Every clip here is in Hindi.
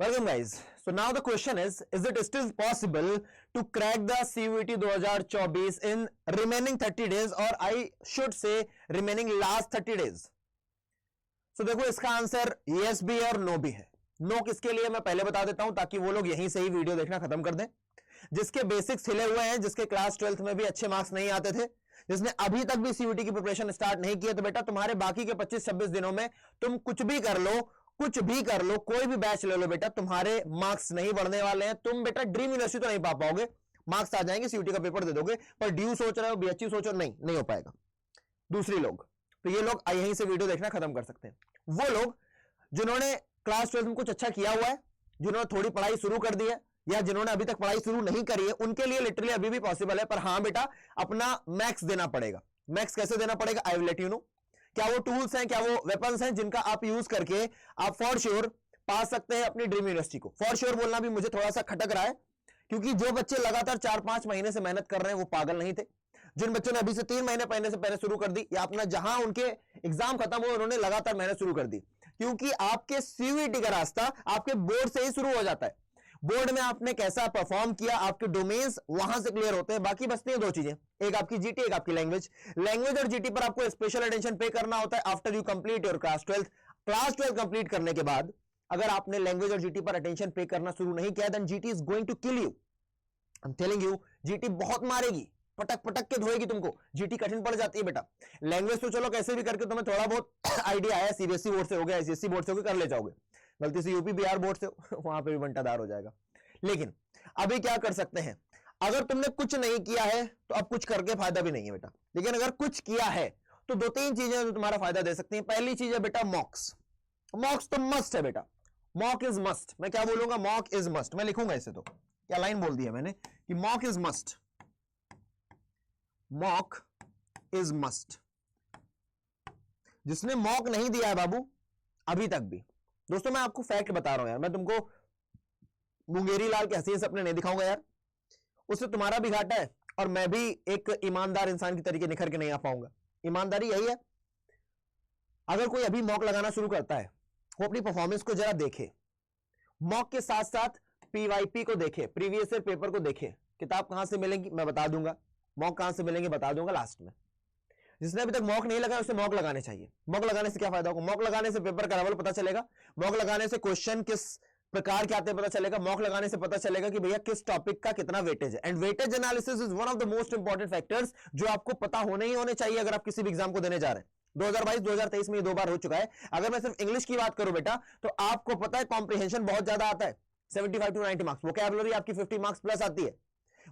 Welcome guys. So now the question is it still possible to crack the CUET 2024 in remaining 30 days or I should say remaining last 30 days? So देखो इसका आंसर yes भी है और no भी है. No किसके लिए मैं पहले बता देता हूं ताकि वो लोग यहीं से ही वीडियो देखना खत्म कर दें. जिसके बेसिक्स हिले हुए हैं, जिसके क्लास 12th में भी अच्छे मार्क्स नहीं आते थे, जिसने अभी तक भी सीयूटी की प्रिपरेशन स्टार्ट नहीं की है, तो बेटा तुम्हारे बाकी के 25-26 दिनों में तुम कुछ भी कर लो, कोई भी बैच ले लो बेटा, तुम्हारे मार्क्स नहीं बढ़ने वाले हैं. तुम बेटा ड्रीम यूनिवर्सिटी तो नहीं पा पाओगे, मार्क्स आ जाएंगे, सीयूटी का पेपर दे दोगे, पर ड्यू सोच रहे हो, बीएचयू सोच रहे हो, नहीं हो पाएगा. दूसरी लोग, तो ये लोग यहीं से वीडियो देखना खत्म कर सकते हैं. वो लोग जिन्होंने क्लास 12 में कुछ अच्छा किया हुआ है, जिन्होंने थोड़ी पढ़ाई शुरू कर दी है, या जिन्होंने अभी तक पढ़ाई शुरू नहीं करी है, उनके लिए लिटरली अभी भी पॉसिबल है. पर हां बेटा, अपना मैक्स देना पड़ेगा. मैक्स कैसे देना पड़ेगा, I will let you know. क्या वो टूल्स हैं, क्या वो वेपन्स हैं जिनका आप यूज करके आप फॉर श्योर पा सकते हैं अपनी ड्रीम यूनिवर्सिटी को. फॉर श्योर बोलना भी मुझे थोड़ा सा खटक रहा है, क्योंकि जो बच्चे लगातार 4-5 महीने से मेहनत कर रहे हैं वो पागल नहीं थे. जिन बच्चों ने अभी से 3 महीने पहले शुरू कर दी, या अपना जहां उनके एग्जाम खत्म हो उन्होंने लगातार मेहनत शुरू कर दी, क्योंकि आपके सीयूईटी का रास्ता आपके बोर्ड से ही शुरू हो जाता है. बोर्ड में आपने कैसा परफॉर्म किया, आपके डोमेन्स वहां से क्लियर होते हैं. बाकी बचती हैं दो चीजें, एक आपकी जीटी, एक आपकी लैंग्वेज. लैंग्वेज और जीटी पर आपको स्पेशल अटेंशन पे करना होता है after you complete your class 12. Class 12 complete करने के बाद अगर आपने लैंग्वेज और जीटी पर अटेंशन पे करना शुरू नहीं किया, then GT is going to kill you. I am telling you, GT बहुत मारेगी, पटक पटक के धोएगी तुमको. जीटी कठिन पड़ जाती है बेटा. लैंग्वेज तो चलो कैसे भी करके तुम्हें थोड़ा बहुत आइडिया है, सीबीएसई बोर्ड से हो गया, आईसीएसई बोर्ड से हो गया, कर ले जाओगे. गलती से यूपी बिहार बोर्ड से वहां पे भी बंटादार हो जाएगा. लेकिन अभी क्या कर सकते हैं, अगर तुमने कुछ नहीं किया है तो अब कुछ करके फायदा भी नहीं है बेटा. लेकिन अगर कुछ किया है तो 2-3 चीजें जो तुम्हारा फायदा दे सकती हैं. पहली चीज है बेटा मॉक्स. मॉक्स तो मस्ट है बेटा. Mock is must. मैं क्या बोलूंगा, मॉक इज मस्ट. मैं लिखूंगा इसे, तो क्या लाइन बोल दी है मैंने कि mock is must. Mock is must. जिसने मॉक नहीं दिया है बाबू अभी तक भी, दोस्तों मैं आपको फैक्ट बता रहा हूं यार, मैं तुमको मुंगेरी लाल के हसीन सपने नहीं दिखाऊंगा यार, उससे तुम्हारा भी घाटा है और मैं भी एक ईमानदार इंसान की तरीके निखर के नहीं आ पाऊंगा. ईमानदारी यही है. अगर कोई अभी मॉक लगाना शुरू करता है, वो अपनी परफॉर्मेंस को जरा देखे, मॉक के साथ साथ पीवाईपी को देखे, प्रीवियस ईयर पेपर को देखे. किताब कहां से मिलेंगी मैं बता दूंगा, मॉक कहां से मिलेंगे बता दूंगा लास्ट में. जिसने अभी तक मॉक नहीं लगाया उसे मॉक लगाने चाहिए. मॉक लगाने से क्या फायदा होगा, मॉक लगाने से पेपर का लेवल पता चलेगा, मॉक लगाने से क्वेश्चन किस प्रकार के आते हैं पता चलेगा, मॉक लगाने से पता चलेगा कि भैया किस टॉपिक का कितना वेटेज है. And weightage analysis is one of the most important factors जो आपको पता होने ही होने चाहिए अगर आप किसी भी एग्जाम को देने जा रहे हैं. 2022-2023 में ये 2 बार हो चुका है. अगर मैं सिर्फ इंग्लिश की बात करूं बेटा, तो आपको पता है कॉम्प्रिहेंशन बहुत ज्यादा आता है, 75 to 90 मार्क्स. वोकैबुलरी आपकी 50 मार्क्स प्लस आती है.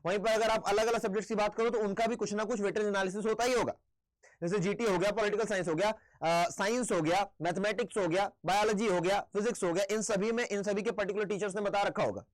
वहीं पर अगर आप अलग अलग सब्जेक्ट्स की बात करो तो उनका भी कुछ ना कुछ वेटेज एनालिसिस होता ही होगा. जैसे जीटी हो गया, पॉलिटिकल साइंस हो गया, साइंस हो गया, मैथमेटिक्स हो गया, बायोलॉजी हो गया, फिजिक्स हो गया. इन सभी के पर्टिकुलर टीचर्स ने बता रखा होगा.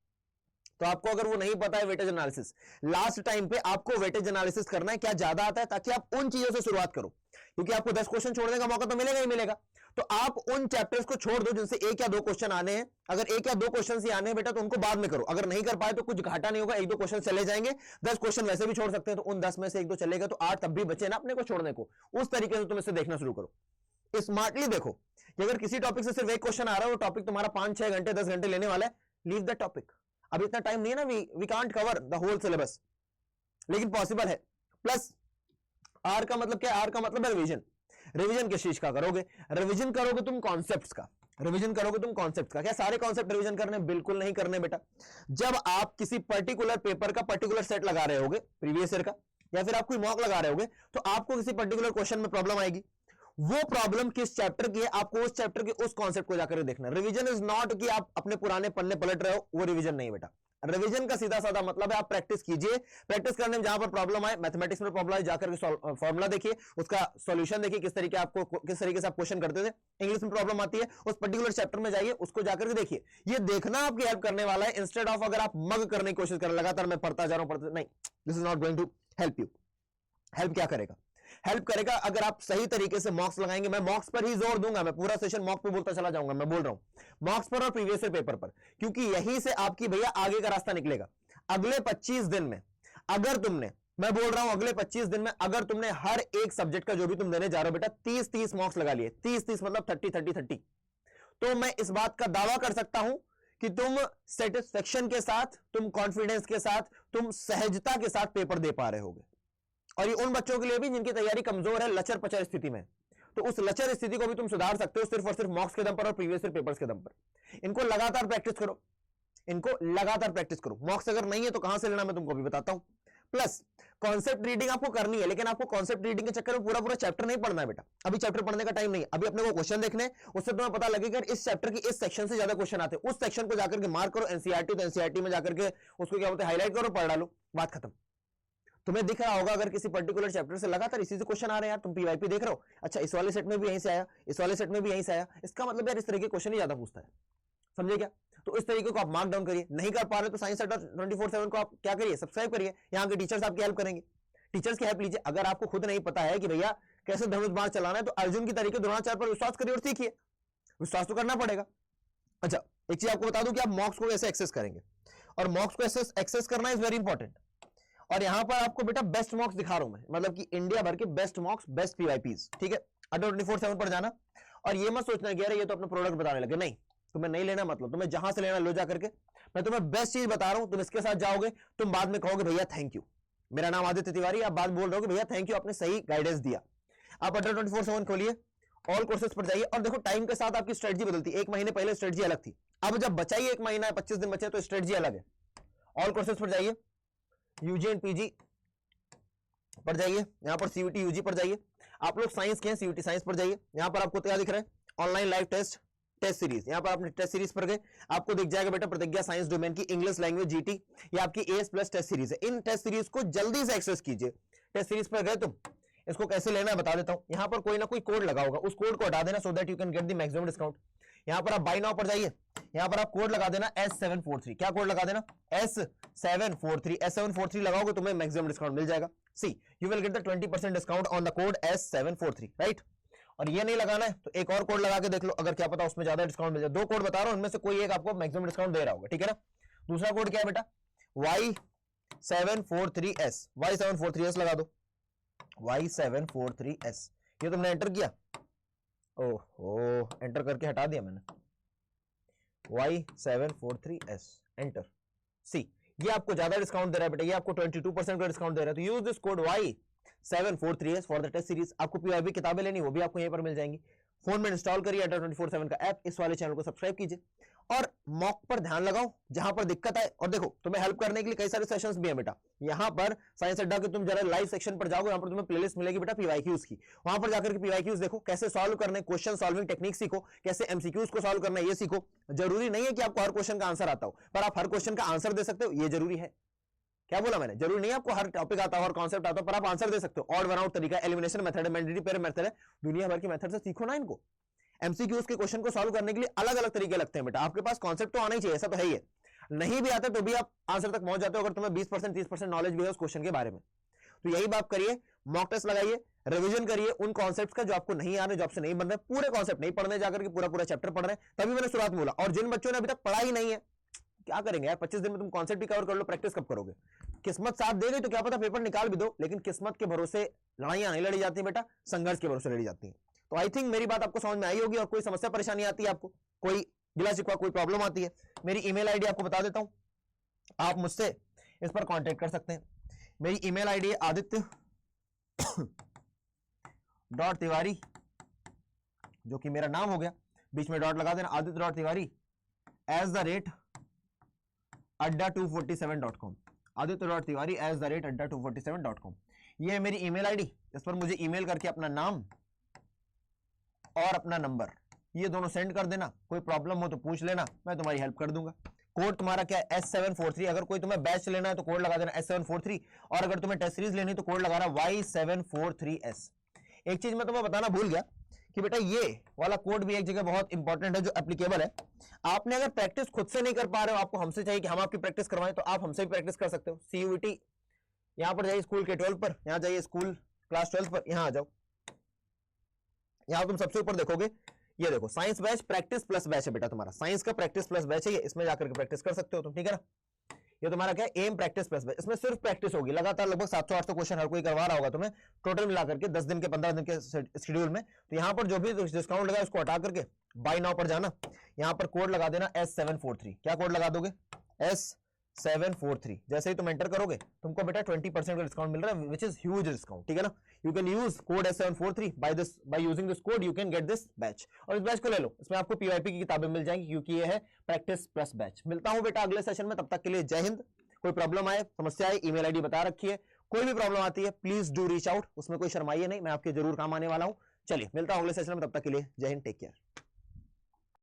तो आपको अगर वो नहीं पता है वेटेज एनालिसिस, लास्ट टाइम पे आपको वेटेज एनालिसिस करना है, क्या ज्यादा आता है, ताकि आप उन चीजों से शुरुआत करो, क्योंकि आपको 10 क्वेश्चन छोड़ने का मौका तो मिलेगा ही मिलेगा. तो आप उन चैप्टर्स को छोड़ दो जिनसे 1 या 2 क्वेश्चन आने हैं. अगर 1 या 2 क्वेश्चन ही आने हैं बेटा तो उनको बाद में करो. अगर नहीं कर पाए तो कुछ घाटा नहीं होगा, 1-2 क्वेश्चन चले जाएंगे. 10 क्वेश्चन वैसे भी छोड़ सकते हैं, तो उन 10 में से 1-2 चलेगा तो 8 तब भी बचे ना अपने को छोड़ने को. उस तरीके से तुम इसे देखना शुरू करो. स्मार्टली देखो कि अगर किसी टॉपिक से सिर्फ 1 क्वेश्चन आ रहा है, वो टॉपिक तुम्हारा 5-6 घंटे 10 घंटे लेने वाला है, लीव द टॉपिक. अब इतना टाइम नहीं है ना, we can't cover the whole syllabus, लेकिन पॉसिबल है. प्लस आर का मतलब क्या है, आर का मतलब है रिवीजन. रिवीजन किस चीज का करोगे, रिवीजन करोगे तुम कॉन्सेप्ट्स का. रिवीजन करोगे तुम कॉन्सेप्ट्स का. क्या सारे कॉन्सेप्ट रिवीजन करने, बिल्कुल नहीं करने बेटा. जब आप किसी पर्टिकुलर पेपर का पर्टिकुलर सेट लगा रहे होगे प्रीवियस ईयर का, या फिर आप कोई मॉक लगा रहे होगे, तो आपको किसी पर्टिकुलर क्वेश्चन में प्रॉब्लम आएगी. वो प्रॉब्लम किस चैप्टर की है, आपको उस चैप्टर के उस कॉन्सेप्ट को जाकर देखना. रिवीजन इज नॉट कि आप अपने पुराने पन्ने पलट रहे हो, वो रिवीजन नहीं बेटा. रिवीजन का सीधा साधा मतलब है आप प्रैक्टिस कीजिए. प्रैक्टिस करने में जहां पर प्रॉब्लम आए, मैथमेटिक्स में प्रॉब्लम आए, जाकर के फॉर्मूला देखिए, उसका सॉल्यूशन देखिए, किस तरीके से आप क्वेश्चन करते थे. इंग्लिश में प्रॉब्लम आती है, उस पर्टिकुलर चैप्टर में जाइए, उसको जाकर के देखिए. ये देखना आपकी हेल्प करने वाला है, इंस्टेड ऑफ अगर आप मग करने की कोशिश करें लगातार, मैं पढ़ता जा रहा हूं, नहीं, this is not going to help you. Help क्या करेगा, हेल्प करेगा अगर आप सही तरीके से मॉक्स लगाएंगे. मैं मॉक्स पर ही जोर दूंगा, मैं पूरा सेशन मॉक पे बोलता चला जाऊंगा. मैं बोल रहा हूं मॉक्स पर और प्रीवियस ईयर पेपर पर, क्योंकि यहीं से आपकी भैया आगे का रास्ता निकलेगा. अगले 25 दिन में अगर तुमने, मैं बोल रहा हूं अगले 25 दिन में अगर तुमने हर एक सब्जेक्ट का जो भी तुम देने जा रहे हो बेटा 30-30 मॉक्स लगा लिए, 30-30 मतलब 30-30-30, तो मैं इस बात का दावा कर सकता हूं कि तुम सेटिस्फेक्शन के साथ, तुम कॉन्फिडेंस के साथ, तुम सहजता के साथ पेपर दे पा रहे होगे। और ये उन बच्चों के लिए भी जिनकी तैयारी कमजोर है, लचर पचर स्थिति में, तो उस लचर स्थिति को भी तुम सुधार सकते हो सिर्फ और सिर्फ मॉक्स के दम पर और प्रीवियस ईयर पेपर्स के दम पर। इनको लगातार प्रैक्टिस करो, इनको लगातार प्रैक्टिस करो। मॉक्स अगर नहीं है तो कहां से लेना मैं तुमको अभी बताता हूं। प्लस कॉन्सेप्ट रीडिंग आपको करनी है, लेकिन आपको कॉन्सेप्ट रीडिंग के चक्कर में पूरा पूरा चैप्टर नहीं पढ़ना है बेटा। अभी चैप्टर पढ़ने का टाइम नहीं है, अभी अपने को क्वेश्चन देखने, उससे तुम्हें पता लगेगा इस चैप्टर की इस सेक्शन से ज्यादा क्वेश्चन आते हैं, उस सेक्शन को जाकर के मार्क करो। एनसीईआरटी तो एनसीईआरटी में जाकर के उसको क्या बोलते हैं, हाईलाइट करो, पढ़ डालो, बात खत्म। तुम्हें दिख रहा होगा अगर किसी पर्टिकुलर चैप्टर से लगातार इसी से क्वेश्चन आ रहे हैं यार, तुम पीवाईपी देख रहे हो, अच्छा इस वाले सेट में भी यहीं से आया, इस वाले सेट में भी यहीं से आया, इसका मतलब यार इस तरह के क्वेश्चन ही ज्यादा पूछता है, समझे क्या? तो इस तरीके को आप मार्क डाउन करिए। नहीं कर पा रहे तो साइंस अड्डा 24/7 को आप क्या करिए, सब्सक्राइब करिए। यहाँ के टीचर्स आपकी हेल्प करेंगे, टीचर्स की हेल्प लीजिए। अगर आपको खुद नहीं पता है कि भैया कैसे धनुष बाण चलाना है, तो अर्जुन की तरीके द्रोणाचार्य पर विश्वास करिए और सीखिए, विश्वास तो करना पड़ेगा। अच्छा, एक चीज आपको बता दूं कि आप मॉक्स को कैसे एक्सेस करेंगे, और मॉक्स को एक्सेस करना इज वेरी इंपॉर्टेंट। और यहां पर आपको बेटा बेस्ट मॉक्स दिखा रहा हूं मैं, मतलब कि इंडिया भर के बेस्ट मॉक्स, बेस्ट पीवाईपीज, ठीक है। अड्डा 24/7 पर जाना, और ये मत सोचना कि यार ये तो अपना प्रोडक्ट बताने लगे, नहीं, तुम्हें नहीं लेना, मतलब तुम्हें जहां से लेना लो जा करके। मैं तुम्हें बेस्ट चीज बता रहा हूं, तुम इसके साथ जाओगे, तुम बाद में कहोगे भैया थैंक यू, मेरा नाम आदित्य तिवारी, आप बात बोल रहे हो भैया थैंक यू, आपने सही गाइडेंस दिया। आप अड्डा 24/7 खोलिए, ऑल कोर्सेज पर जाइए, और देखो टाइम के साथ आपकी स्ट्रेटजी बदलती है। एक महीने पहले स्ट्रेटजी अलग थी, अब जब बचा ही 1 महीना है, 25 दिन बचे, तो स्ट्रेटजी अलग है। ऑल कोर्सेज पर जाइए, यूजी एंड पीजी पर जाइए, यहां पर सीयूटी यूजी पर जाइए। आप लोग साइंस के हैं, सीयूटी साइंस पर जाइए। यहां पर आपको क्या दिख रहा है, ऑनलाइन लाइव टेस्ट सीरीज। यहां पर आपने टेस्ट सीरीज पर गए, आपको दिख जाएगा बेटा प्रतिज्ञा साइंस डोमेन की इंग्लिश लैंग्वेज जीटी, ये आपकी एएस प्लस टेस्ट सीरीज है। इन टेस्ट सीरीज को जल्दी से एक्सेस कीजिए। टेस्ट सीरीज पर गए तुम, इसको कैसे लेना है बता देता हूं। यहां पर कोई ना कोई कोड लगा होगा, उस कोड को हटा देना so that you can get the maximum discount. यहां पर आप बाय नाउ पर जाइए, यहां पर आप कोड लगा देना S743। क्या कोड लगा देना, S743। S743 लगाओगे तुम्हें मैक्सिमम डिस्काउंट मिल जाएगा। See you will get the 20% discount on the code S743, right. और ये नहीं लगाना है तो एक और कोड लगा के देख लो, अगर क्या पता उसमें ज्यादा डिस्काउंट मिल जाए। 2 कोड बता रहा हूं, उनमें से कोई एक आपको मैक्सिमम डिस्काउंट दे रहा होगा, ठीक है ना। दूसरा कोड क्या है बेटा, Y743S, Y743S लगा दो, Y743S। ये तुमने एंटर किया, ओहो एंटर करके हटा दिया मैंने, Y743S एंटर। सी ये आपको ज्यादा डिस्काउंट दे रहा है बेटा, ये आपको 22% का डिस्काउंट दे रहा है। तो use this code Y743S for the test series. आपको पीवाईबी किताबें लेनी, वो भी आपको यहीं पर मिल जाएंगी। फोन में इंस्टॉल करिए अड्डा 24/7 का ऐप, इस वाले चैनल को सब्सक्राइब कीजिए, और मॉक पर ध्यान लगाओ जहां पर दिक्कत आए। और देखो तुम्हें हेल्प करने के लिए कई सारे सेशंस भी हैं बेटा। यहां पर साइंस अड्डा के तुम जरा लाइव सेक्शन पर जाओगे, यहां पर तुम्हें प्लेलिस्ट मिलेगी बेटा पीवाईक्यूज की, वहां पर जाकर के पीवाईक्यूज देखो, कैसे सॉल्व करने, क्वेश्चन सॉल्विंग टेक्निक सीखो, कैसे एमसीक्यूज को सॉल्व करना है ये सीखो। जरूरी नहीं है कि आपको हर क्वेश्चन का आंसर आता हो, पर आप हर क्वेश्चन का आंसर दे सकते हो, ये जरूरी है। क्या बोला मैंने, जरूरी नहीं है आपको हर टॉपिक आता हो, हर कॉन्सेप्ट आता हो, पर आप आंसर दे सकते हो। ऑड वन आउट तरीका, elimination method, mandatory pair method है, दुनिया भर की मेथड से सीखो ना इनको। एमसीक्यूज के क्वेश्चन को सॉल्व करने के लिए अलग अलग तरीके लगते हैं बेटा। आपके पास कॉन्सेप्ट तो आना ही चाहिए, ऐसा तो है ही है, नहीं भी आता तो भी आप आंसर तक पहुंच जाते हो, अगर तुम्हें 20% 30% नॉलेज भी है उस क्वेश्चन के बारे में। तो यही बात करिए, मॉक टेस्ट लगाइए, रिवीजन करिए उन कॉन्सेप्ट्स का जो आपको नहीं आ रहे, जो आपसे नहीं बन रहे। पूरे कॉन्सेप्ट नहीं पढ़ने जाकर के पूरा पूरा चैप्टर पढ़ रहे हैं, तभी मैंने शुरुआत में बोला। और जिन बच्चों ने अभी तक पढ़ा ही नहीं है, क्या करेंगे यार, 25 दिन में तुम कॉन्सेप्ट भी कवर कर लो, प्रैक्टिस कब करोगे। किस्मत साथ दे गई तो क्या पता पेपर निकाल भी दो, लेकिन किस्मत के भरोसे लड़ाइयां नहीं लड़ी जाती बेटा, संघर्ष के भरोसे लड़ी जाती है। तो आई थिंक मेरी बात आपको समझ में आई होगी। और कोई समस्या परेशानी आती है आपको, कोई गिला शिकवा, कोई प्रॉब्लम आती है, मेरी ईमेल आईडी आपको बता देता हूं, आप मुझसे इस पर कांटेक्ट कर सकते हैं। मेरी ईमेल आईडी है आदित्य.तिवारी, जो कि मेरा नाम हो गया, बीच में डॉट लगा देना, आदित्य.तिवारी @adda247.com, आदित्य.तिवारी @adda247.com। ये है मेरी ईमेल आईडी, इस पर मुझे ईमेल करके अपना नाम और अपना नंबर ये दोनों सेंड कर देना। कोई प्रॉब्लम हो तो पूछ लेना, मैं तुम्हारी हेल्प कर दूंगा। कोड तुम्हारा क्या है, S743। अगर कोई तुम्हें बैच लेना है तो कोड लगा देना S743, और अगर तुम्हें टेस्ट सीरीज लेनी है तो कोड लगाना Y743S। एक चीज मैं तुम्हें बताना भूल गया कि बेटा ये वाला कोड भी एक जगह बहुत इंपॉर्टेंट है, जो एप्लीकेबल है। आपने अगर प्रैक्टिस खुद से नहीं कर पा रहे हो, आपको हमसे चाहिए कि हम आपकी प्रैक्टिस करवाएं, तो आप हमसे भी प्रैक्टिस कर सकते हो। सीयूटी यहां पर जाइए, स्कूल के 12 पर, यहां जाइए स्कूल क्लास 12 पर, यहां आ जाओ। यहां तुम सबसे ऊपर देखोगे, ये देखो science batch practice plus batch है बेटा, तुम्हारा साइंस का प्रैक्टिस प्लस बैच है ये, इसमें जाकर के प्रैक्टिस कर सकते हो तुम, ठीक है ना। ये तुम्हारा क्या है, एम प्रैक्टिस प्लस बैच। इसमें सिर्फ प्रैक्टिस होगी, लगातार लगभग 700-800 क्वेश्चन हर कोई करवा रहा होगा तुम्हें टोटल मिला करके 10 दिन के 15 दिन के शेड्यूल में। तो यहाँ पर जो भी डिस्काउंट लगा उसको हटा करके बाय नाउ पर जाना, यहाँ पर कोड लगा देना S743। क्या कोड लगा दोगे? S743। जैसे ही तुम एंटर करोगे तुमको बेटा 20% का डिस्काउंट मिल रहा है, विच इज ह्यूज डिस्काउंट, ठीक है ना। You can use code S743 by using this code, you can get this batch. और इस बैच को ले लो, इसमें आपको पीवाईपी की किताबें मिल जाएंगी क्योंकि ये है प्रैक्टिस प्लस बैच। मिलता हूं बेटा अगले सेशन में, तब तक के लिए जय हिंद। कोई प्रॉब्लम आए, समस्या आए, ईमेल आईडी बता रखी है, कोई भी प्रॉब्लम आती है प्लीज डू रीच आउट, उसमें कोई शर्माइए नहीं, मैं आपके जरूर काम आने वाला हूं। चलिए मिलता हूं अगले सेशन में, तब तक के लिए जय हिंद, टेक केयर।